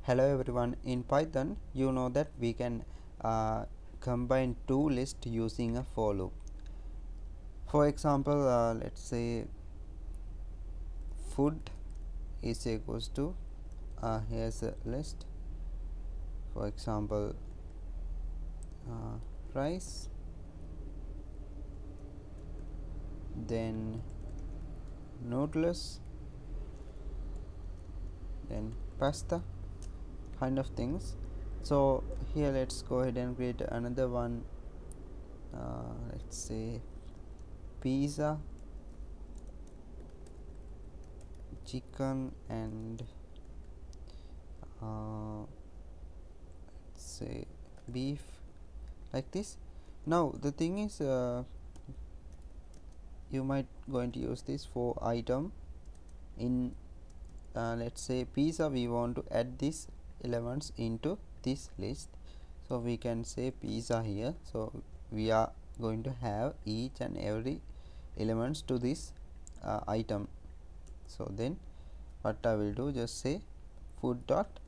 Hello everyone. In Python, you know that we can combine two lists using a for loop. For example, let's say food is equals to here's a list. For example, rice, then noodles, then pasta, kind of things. So here let's go ahead and create another one. Let's say pizza, chicken, and say beef, like this. Now the thing is, you might going to use this for item in let's say pizza. We want to add these elements into this list, so we can say pizza here. So we are going to have each and every elements to this item. So then what I will do, just say food dot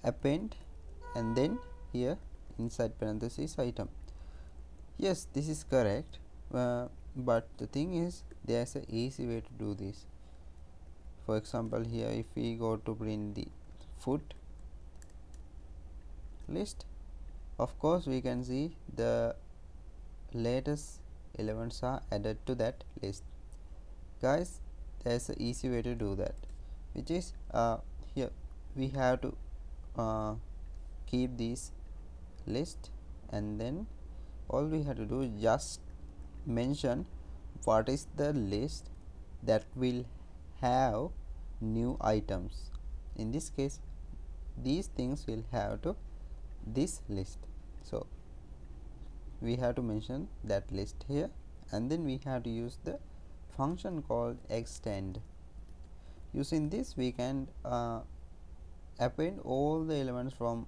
append, and then here inside parenthesis item. Yes, this is correct, but the thing is there's a easy way to do this. For example, here if we go to print the food list, of course we can see the latest elements are added to that list. Guys, there's a easy way to do that, which is here we have to keep this list, and then all we have to do is just mention what is the list that will have new items. In this case, these things will have to this list. So we have to mention that list here, and then we have to use the function called extend. Using this, we can append all the elements from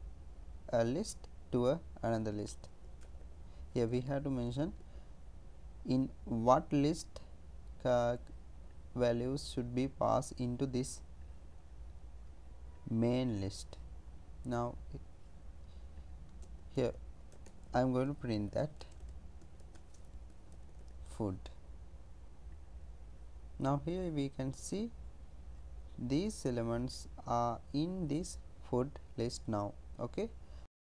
a list to another list. Here we have to mention in what list values should be passed into this main list. Now here I am going to print that food. Now here we can see these elements are in this food list now. Okay,